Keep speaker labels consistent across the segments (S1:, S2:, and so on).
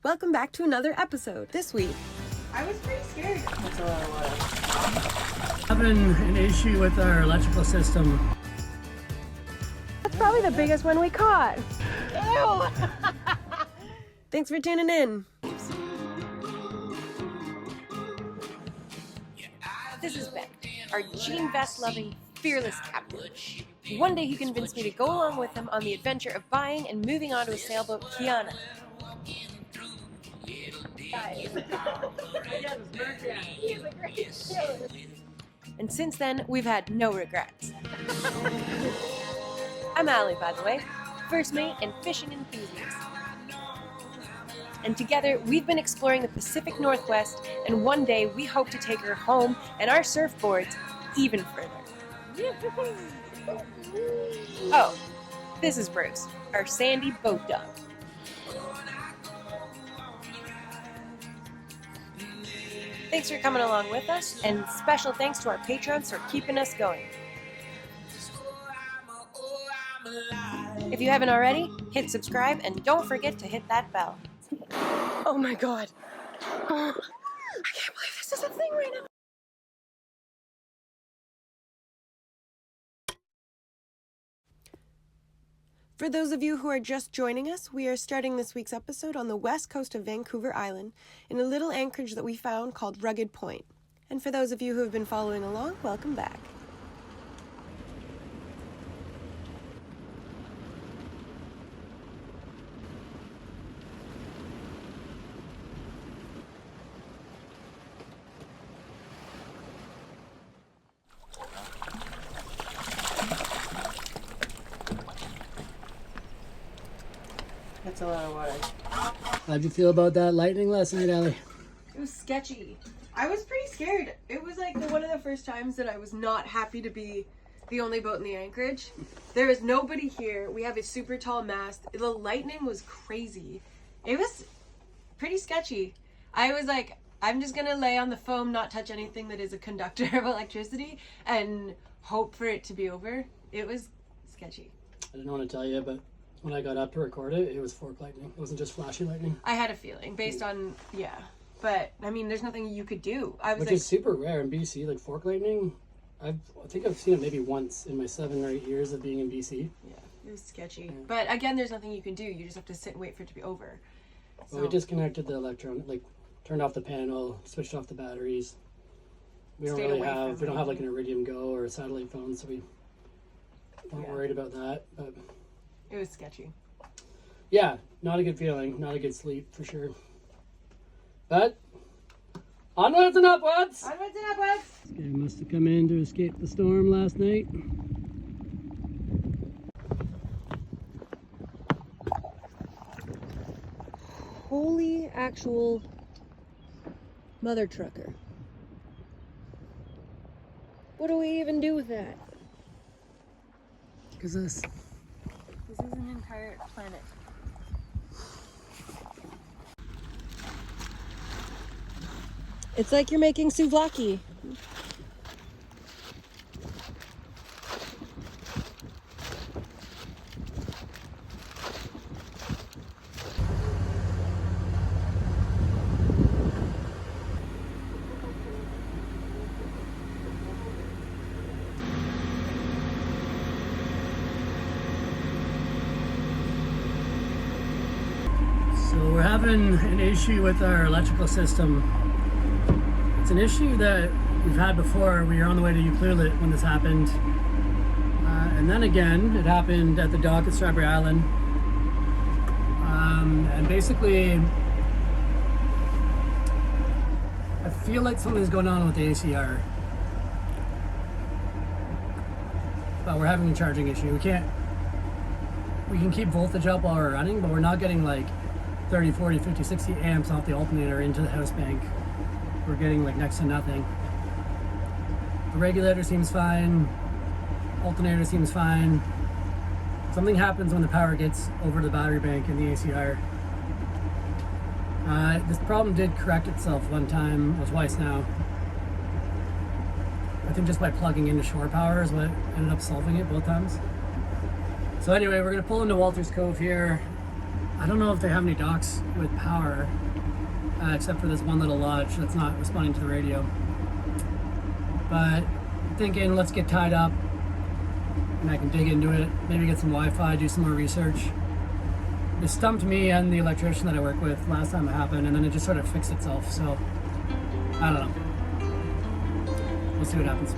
S1: Welcome back to another episode. This week,
S2: I was pretty scared.
S3: That's a lot of water. Having an issue with our electrical system.
S1: that's probably the biggest one we caught.
S2: Ew!
S1: Thanks for tuning in. This is Ben, our jean vest loving, fearless captain. One day he convinced me to go along with him on the adventure of buying and moving onto a sailboat, Kiana. And since then, we've had no regrets. I'm Allie, by the way, first mate and fishing enthusiast. And together, we've been exploring the Pacific Northwest, and one day we hope to take her home and our surfboards even further. Oh, this is Bruce, our sandy boat dog. Thanks for coming along with us, and special thanks to our patrons for keeping us going. If you haven't already, hit subscribe and don't forget to hit that bell. Oh my god. I can't believe this is a thing right now. For those of you who are just joining us, we are starting this week's episode on the west coast of Vancouver Island in a little anchorage that we found called Rugged Point. And for those of you who have been following along, welcome back.
S2: That's a lot of water.
S3: How'd you feel about that lightning last night, Allie?
S1: It was sketchy. I was pretty scared. It was like one of the first times that I was not happy to be the only boat in the anchorage. There is nobody here. We have a super tall mast. The lightning was crazy. It was pretty sketchy. I was like, I'm just gonna lay on the foam, not touch anything that is a conductor of electricity, and hope for it to be over. It was sketchy.
S3: I didn't want to tell you, but when I got up to record it, it was fork lightning. It wasn't just flashy lightning.
S1: I had a feeling based on, yeah. But, I mean, there's nothing you could do.
S3: Which is super rare in BC, like fork lightning. I think I've seen it maybe once in my 7 or 8 years of being in BC.
S1: Yeah, it was sketchy. Yeah. But again, there's nothing you can do. You just have to sit and wait for it to be over.
S3: Well, we disconnected the like turned off the panel, switched off the batteries. We don't have like an Iridium Go or a satellite phone, so we weren't worried about that. But
S1: it was sketchy.
S3: Yeah, not a good feeling, not a good sleep for sure. But onwards and upwards!
S1: Onwards and upwards!
S3: This guy must have come in to escape the storm last night.
S1: Holy actual mother trucker. What do we even do with that?
S3: Because this
S1: is an entire planet. It's like you're making souvlaki.
S3: So we're having an issue with our electrical system. It's an issue that we've had before. We were on the way to Ucluelet when this happened. And then again, it happened at the dock at Strawberry Island. And basically, I feel like something's going on with the ACR. But we're having a charging issue. We can keep voltage up while we're running, but we're not getting like 30, 40, 50, 60 amps off the alternator into the house bank. We're getting like next to nothing. The regulator seems fine. Alternator seems fine. Something happens when the power gets over to the battery bank in the ACR. This problem did correct itself one time, or twice now. I think just by plugging into shore power is what ended up solving it both times. So anyway, we're gonna pull into Walters Cove here. I don't know if they have any docks with power, except for this one little lodge that's not responding to the radio. But I'm thinking, let's get tied up and I can dig into it, maybe get some Wi-Fi, do some more research. It stumped me and the electrician that I work with last time it happened, and then it just sort of fixed itself. So I don't know. We'll see what happens.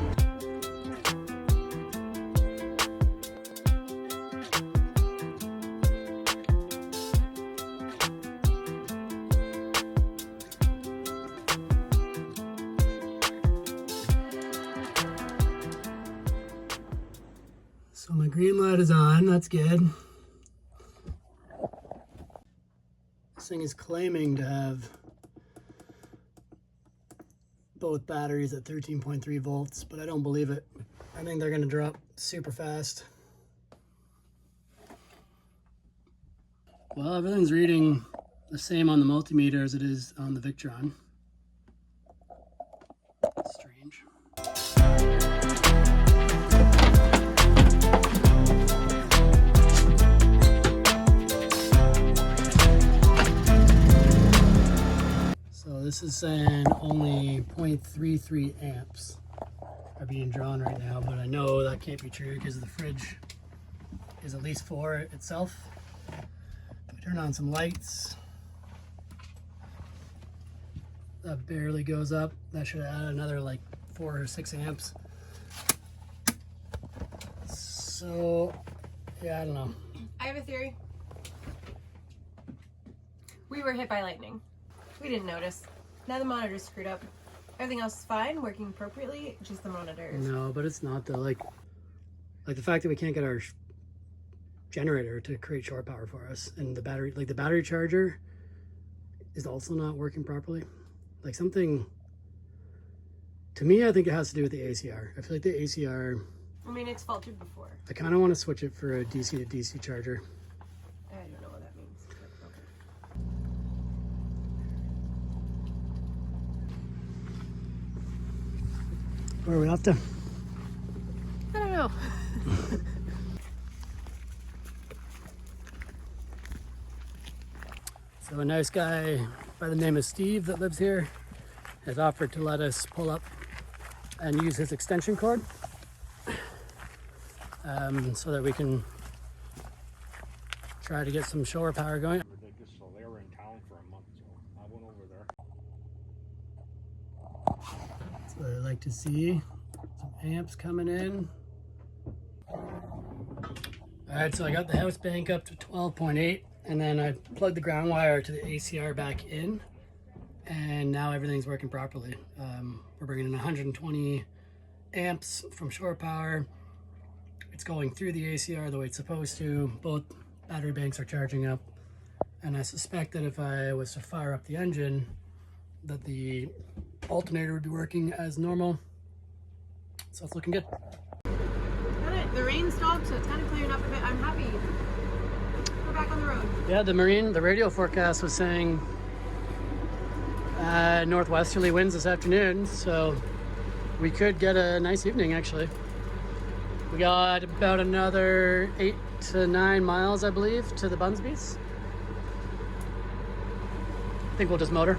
S3: So my green light is on, that's good. This thing is claiming to have both batteries at 13.3 volts, but I don't believe it. I think they're gonna drop super fast. Well, everything's reading the same on the multimeter as it is on the Victron. Strange. This is saying only 0.33 amps are being drawn right now, but I know that can't be true because the fridge is at least 4 itself. If we turn on some lights, that barely goes up. That should add another like 4 or 6 amps. So, yeah, I don't know.
S1: I have a theory. We were hit by lightning. We didn't notice. Now the monitor's screwed up. Everything else is fine, working appropriately, just the monitors.
S3: No, but it's not though. Like the fact that we can't get our generator to create shore power for us, and the battery charger is also not working properly. Like something, to me, I think it has to do with the ACR. I feel like the ACR,
S1: I mean, it's faltered before.
S3: I kind of want to switch it for a DC to DC charger.
S1: I don't know what that means. But okay.
S3: Where are we off to?
S1: I don't know.
S3: So a nice guy by the name of Steve that lives here has offered to let us pull up and use his extension cord so that we can try to get some shore power going.
S4: So they were in town for a month, so I went over there.
S3: So I like to see some amps coming in. All right, so I got the house bank up to 12.8, and then I plugged the ground wire to the ACR back in, and now everything's working properly. We're bringing in 120 amps from shore power. It's going through the ACR the way it's supposed to. Both battery banks are charging up, and I suspect that if I was to fire up the engine, that the alternator would be working as normal. So it's looking good.
S1: The rain stopped, so it's kind of clearing up a bit. I'm happy. We're back on the road.
S3: Yeah, the radio forecast was saying northwesterly winds this afternoon, so we could get a nice evening actually. We got about another 8 to 9 miles, I believe, to the Bunsbys. I think we'll just motor.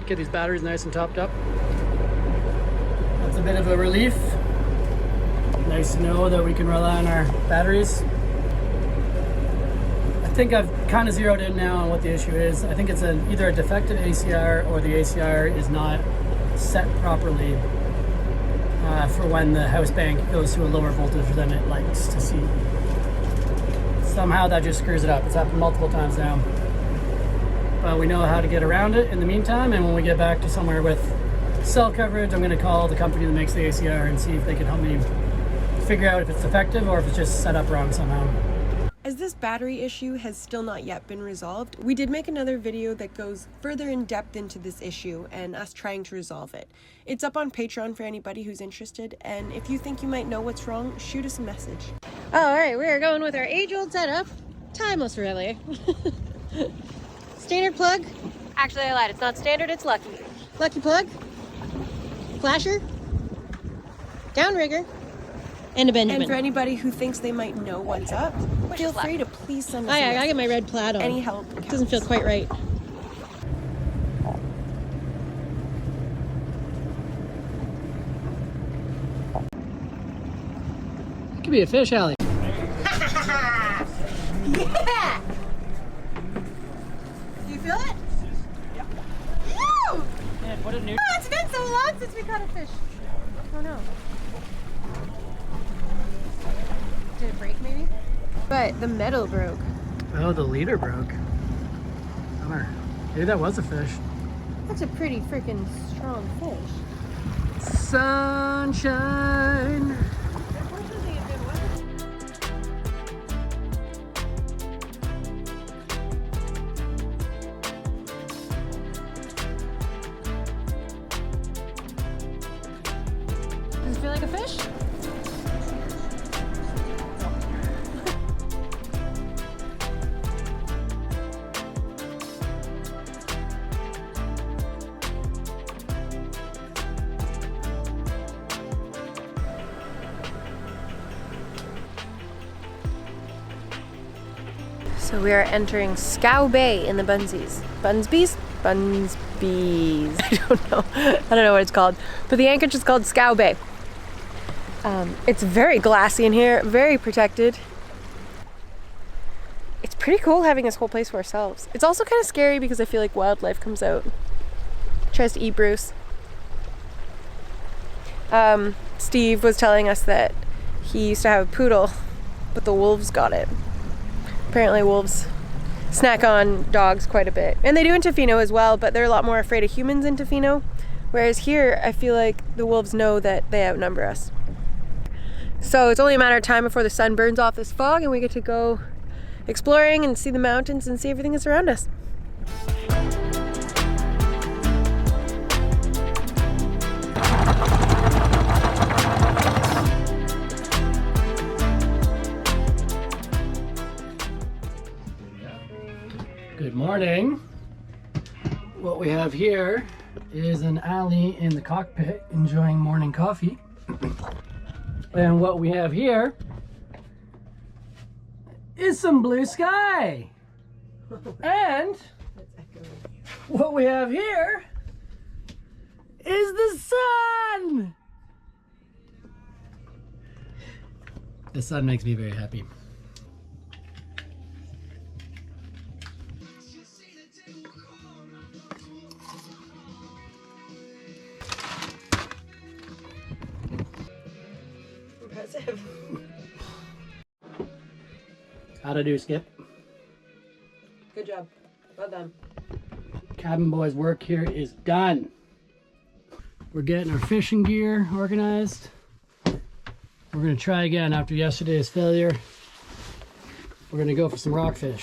S3: Get these batteries nice and topped up. That's a bit of a relief. Nice to know that we can rely on our batteries. I think I've kind of zeroed in now on what the issue is. I think it's either a defective ACR or the ACR is not set properly for when the house bank goes to a lower voltage than it likes to see. Somehow that just screws it up. It's happened multiple times now. But we know how to get around it in the meantime, and when we get back to somewhere with cell coverage, I'm going to call the company that makes the ACR and see if they can help me figure out if it's defective or if it's just set up wrong somehow.
S1: As this battery issue has still not yet been resolved, we did make another video that goes further in depth into this issue and us trying to resolve it. It's up on Patreon for anybody who's interested, and if you think you might know what's wrong, shoot us a message. All right, we are going with our age-old setup. Timeless, really. Standard plug. Actually, I lied. It's not standard, it's lucky. Lucky plug. Flasher. Downrigger.
S5: And a Benjamin.
S1: And for anybody who thinks they might know what's up, feel free to please send us
S5: Oh,
S1: a
S5: yeah, I gotta get
S1: message.
S5: my red plaid on.
S1: Any help
S5: Doesn't feel
S1: counts.
S5: quite right.
S3: Could be a fish, Allie.
S1: Yeah! Do you feel it? Yeah. Ew!
S3: What a new.
S1: Oh, it's been so long since we caught a fish. Oh no. Did it break maybe? But the metal broke.
S3: Oh, the leader broke. Bummer. Maybe that was a fish.
S1: That's a pretty freaking strong fish.
S3: Sunshine.
S1: Does it feel like a fish? So we are entering Scow Bay in the Bunsies. Bunsby's? Bunsby's. I don't know. I don't know what it's called. But the anchorage is called Scow Bay. It's very glassy in here, very protected. It's pretty cool having this whole place for ourselves. It's also kind of scary because I feel like wildlife comes out. Tries to eat Bruce. Steve was telling us that he used to have a poodle, but the wolves got it. Apparently wolves snack on dogs quite a bit. And they do in Tofino as well, but they're a lot more afraid of humans in Tofino. Whereas here, I feel like the wolves know that they outnumber us. So it's only a matter of time before the sun burns off this fog and we get to go exploring and see the mountains and see everything that's around us.
S3: Good morning. What we have here is an Allie in the cockpit enjoying morning coffee. And what we have here is some blue sky. And what we have here is the sun. The sun makes me very happy.
S1: Impressive.
S3: How'd I do, Skip?
S1: Good job. Well done.
S3: Cabin boys' work here is done. We're getting our fishing gear organized. We're gonna try again after yesterday's failure. We're gonna go for some rockfish.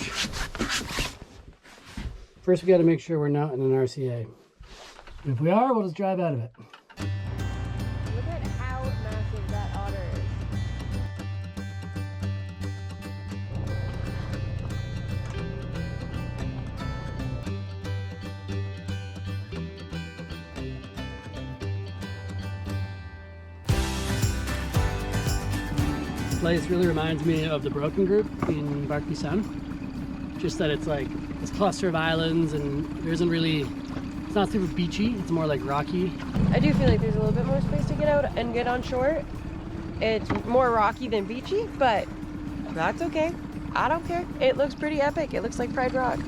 S3: First, we gotta make sure we're not in an RCA. And if we are, we'll just drive out of it.
S1: Look at how massive that otter is.
S3: This place really reminds me of the Broken Group in Barkby Sound. Just that it's like this cluster of islands and there isn't really, it's not super beachy, it's more like rocky.
S1: I do feel like there's a little bit more space to get out and get on shore. It's more rocky than beachy, but that's okay. I don't care. It looks pretty epic. It looks like Pride Rock.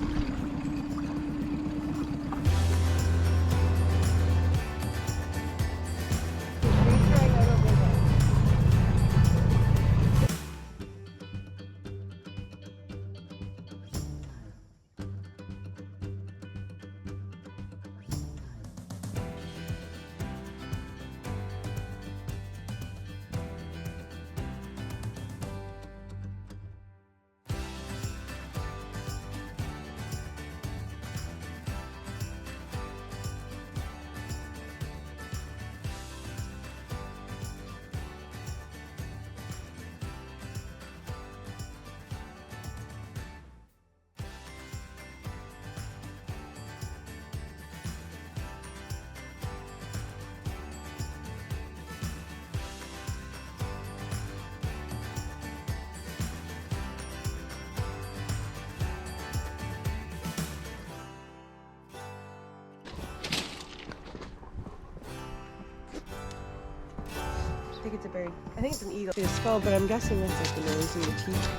S1: think it's a bird. I think it's an eagle. It's a skull, but I'm guessing that's like the nose and the teeth.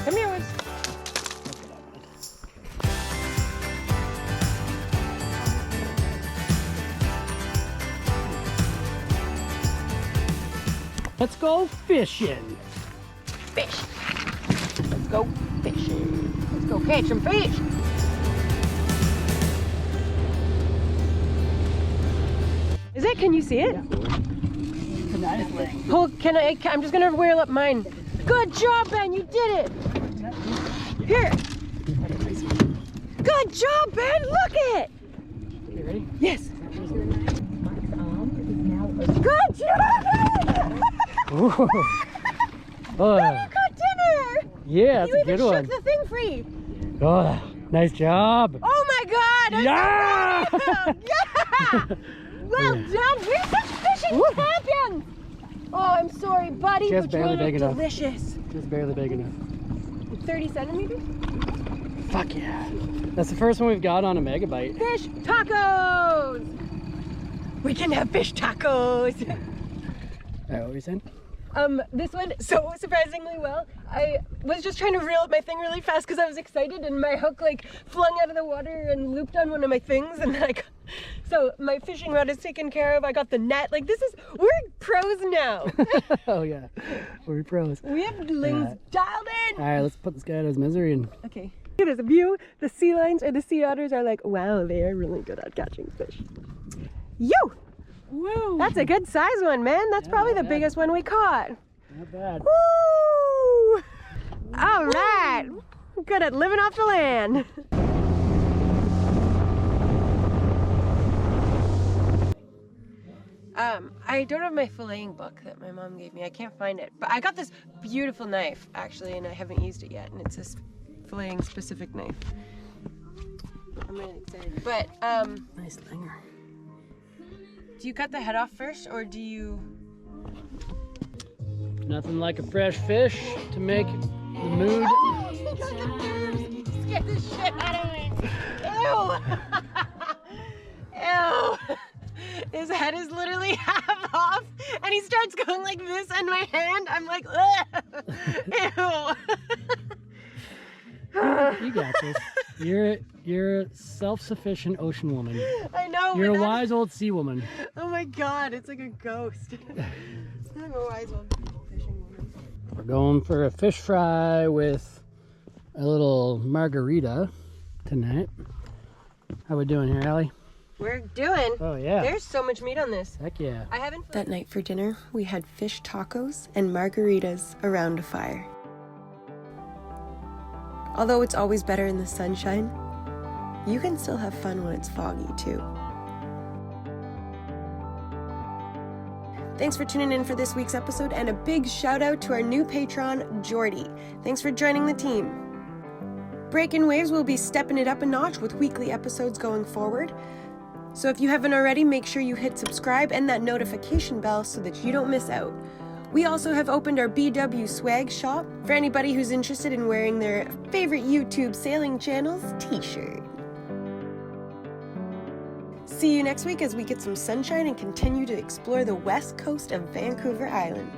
S1: Come here, Wiz.
S3: Let's go fishing.
S1: Fish. Let's go fishing. Let's go catch some fish. Is it? Can you see it? Oh, I'm just gonna wheel up mine. Good job, Ben. You did it. Here. Good job, Ben. Look it.
S3: You ready?
S1: Yes. Good job.
S3: Ooh. Oh,
S1: You got dinner.
S3: yeah, that's
S1: You
S3: a
S1: even
S3: good one.
S1: shook the thing free.
S3: Oh, nice job.
S1: Oh my God. I'm
S3: Yeah.
S1: so proud of you. Yeah. Well done. We're such fishing champions. Oh, I'm sorry, buddy.
S3: Just
S1: but
S3: barely
S1: you
S3: big
S1: look
S3: enough.
S1: delicious.
S3: Just barely big enough.
S1: 30 centimeters?
S3: Fuck yeah. That's the first one we've got on a megabyte.
S1: Fish tacos. We can have fish tacos.
S3: What were you saying?
S1: This one so surprisingly well. I was just trying to reel up my thing really fast because I was excited, and my hook like flung out of the water and looped on one of my things, and then so my fishing rod is taken care of. I got the net. Like we're pros now.
S3: Oh yeah, we're pros.
S1: We have lings dialed in.
S3: All right, let's put this guy out of his misery and
S1: Okay. Look at this view. The sea lions or the sea otters are like, wow, they are really good at catching fish. You!
S3: woo.
S1: That's a good size one, man. That's probably the
S3: not bad.
S1: biggest one we caught.
S3: Not bad.
S1: Woo! All right. Good at living off the land. I don't have my filleting book that my mom gave me. I can't find it. But I got this beautiful knife, actually, and I haven't used it yet. And it's this filleting specific knife. I'm really excited. But,
S3: Nice linger.
S1: do you cut the head off first, or do you...
S3: Nothing like a fresh fish to make the mood.
S1: Scared the shit out of me. Ew. Ew. His head is literally half off, and he starts going like this on my hand. I'm like, ugh. Ew.
S3: You got this. You're a self-sufficient ocean woman.
S1: I know.
S3: You're
S1: but
S3: a
S1: that-
S3: wise old sea woman.
S1: Oh my God, it's like a ghost. I'm a wise old fishing woman.
S3: We're going for a fish fry with a little margarita tonight. How we doing here, Allie?
S1: We're doing.
S3: Oh yeah.
S1: There's so much meat on this.
S3: Heck yeah.
S1: I haven't. That night for dinner, we had fish tacos and margaritas around a fire. Although it's always better in the sunshine, you can still have fun when it's foggy too. Thanks for tuning in for this week's episode, and a big shout out to our new patron, Jordy. Thanks for joining the team. Breaking Waves will be stepping it up a notch with weekly episodes going forward. So if you haven't already, make sure you hit subscribe and that notification bell so that you don't miss out. We also have opened our BW swag shop for anybody who's interested in wearing their favorite YouTube sailing channel's t-shirt. See you next week as we get some sunshine and continue to explore the west coast of Vancouver Island.